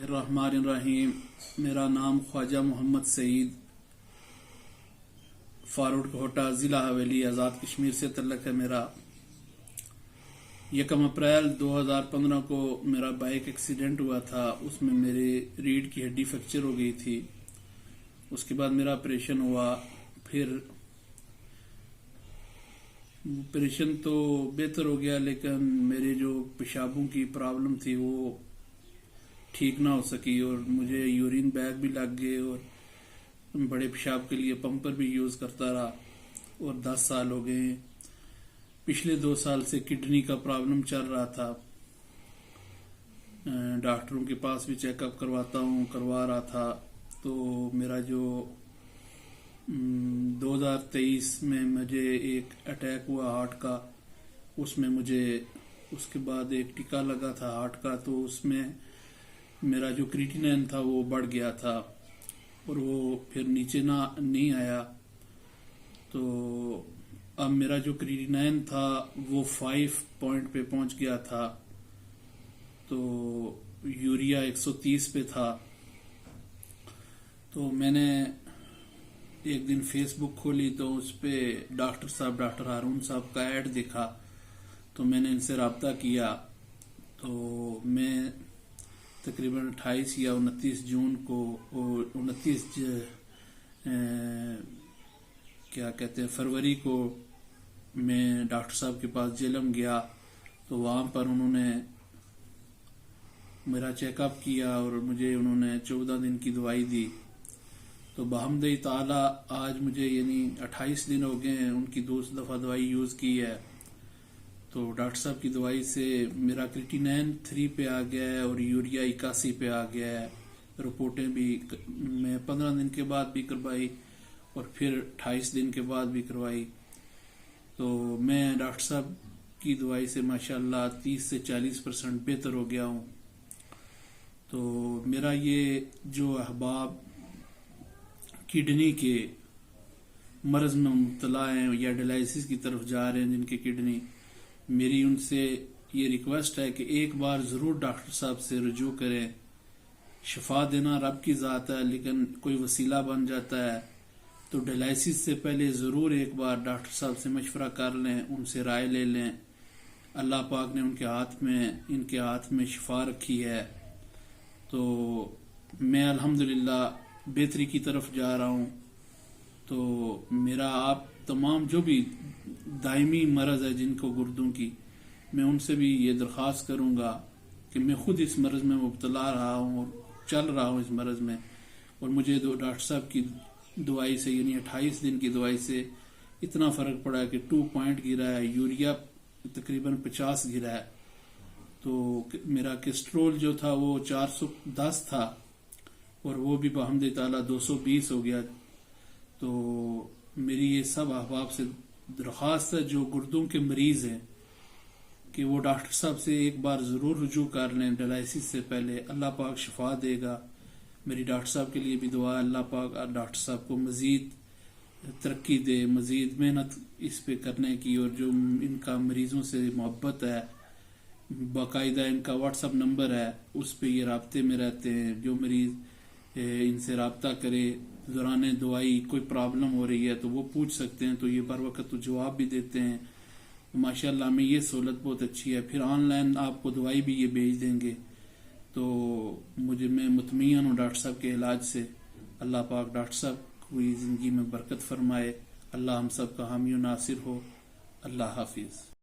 बिस्मिल्लाहिर्रहमानिर्रहीम। मेरा नाम ख्वाजा मोहम्मद सईद फारूक कोटा ज़िला हवेली आज़ाद कश्मीर से तल्लक है मेरा। 1 अप्रैल 2015 को मेरा बाइक एक्सीडेंट हुआ था। उसमें मेरे रीढ़ की हड्डी फ्रैक्चर हो गई थी। उसके बाद मेरा ऑपरेशन हुआ। फिर ऑपरेशन तो बेहतर हो गया, लेकिन मेरे जो पेशाबों की प्रॉब्लम थी वो ठीक ना हो सकी और मुझे यूरिन बैग भी लग गए और बड़े पेशाब के लिए पंपर भी यूज़ करता रहा और 10 साल हो गए। पिछले 2 साल से किडनी का प्रॉब्लम चल रहा था। डॉक्टरों के पास भी चेकअप करवा रहा था। तो मेरा जो 2023 में मुझे एक अटैक हुआ हार्ट का, उसमें मुझे उसके बाद एक टीका लगा था हार्ट का, तो उसमें मेरा जो क्रिएटिनिन था वो बढ़ गया था और वो फिर नीचे नहीं आया। तो अब मेरा जो क्रिएटिनिन था वो 5 पॉइंट पे पहुंच गया था। तो यूरिया 130 पे था। तो मैंने एक दिन फेसबुक खोली तो उस पे डॉक्टर हारून साहब का ऐड देखा। तो मैंने इनसे रब्ता किया। तो मैं तकरीबन 28 या 29 जून को 29 फरवरी को मैं डॉक्टर साहब के पास जेलम गया। तो वहाँ पर उन्होंने मेरा चेकअप किया और मुझे उन्होंने 14 दिन की दवाई दी। तो बहमद ताला आज मुझे यानी 28 दिन हो गए हैं उनकी 2 दफ़ा दवाई यूज़ की है। तो डॉक्टर साहब की दवाई से मेरा क्रिएटिनिन 3 पे आ गया है और यूरिया 81 पे आ गया है। रिपोर्टें भी मैं 15 दिन के बाद भी करवाई और फिर 28 दिन के बाद भी करवाई। तो मैं डॉक्टर साहब की दवाई से माशाल्लाह 30 से 40% बेहतर हो गया हूँ। तो मेरा ये जो अहबाब किडनी के मर्ज में मुब्तला हैं या डायलिसिस की तरफ जा रहे हैं जिनके किडनी, मेरी उनसे ये रिक्वेस्ट है कि एक बार ज़रूर डॉक्टर साहब से रुजू करें। शिफा देना रब की ज़ात है, लेकिन कोई वसीला बन जाता है। तो डायलिसिस से पहले ज़रूर एक बार डॉक्टर साहब से मशवरा कर लें, उनसे राय ले लें। अल्लाह पाक ने इनके हाथ में शिफा रखी है। तो मैं अल्हम्दुलिल्लाह बेहतरी की तरफ जा रहा हूँ। तो मेरा आप तमाम जो भी दायमी मरज है जिनको गुर्दों की, मैं उनसे भी ये दरख्वास्त करूँगा कि मैं खुद इस मरज में मुब्तला रहा हूँ और चल रहा हूँ इस मरज में, और मुझे डॉक्टर साहब की दवाई से यानी 28 दिन की दवाई से इतना फ़र्क पड़ा है कि 2 पॉइंट गिरा है, यूरिया तकरीबन 50 गिरा है। तो मेरा कोलेस्ट्रोल जो था वो 410 था और वो भी बहमद ताला 220 हो गया। तो मेरी ये सब अहबाब से दरख्वास्त है जो गुर्दों के मरीज हैं कि वो डॉक्टर साहब से एक बार ज़रूर रुजू कर लें डायलिसिस से पहले। अल्लाह पाक शिफा देगा। मेरी डॉक्टर साहब के लिए भी दुआ, अल्लाह पाक डॉक्टर साहब को मज़ीद तरक्की दे, मज़ीद मेहनत इस पे करने की। और जो इनका मरीज़ों से मोहब्बत है, बाकायदा इनका व्हाट्सअप नंबर है, उस पे ये राब्ते में रहते हैं। जो मरीज़ इनसे रब्ता करे दौरान दवाई कोई प्रॉब्लम हो रही है तो वो पूछ सकते हैं, तो ये बर वक्त तो जवाब भी देते हैं। माशाल्लाह में ये सहूलत बहुत अच्छी है। फिर ऑनलाइन आपको दवाई भी ये भेज देंगे। तो मैं मुतमईन हूँ डॉक्टर साहब के इलाज से। अल्लाह पाक डॉक्टर साहब की ज़िंदगी में बरकत फरमाए। अल्लाह हम सब का हामी नासिर हो। अल्लाह हाफिज़।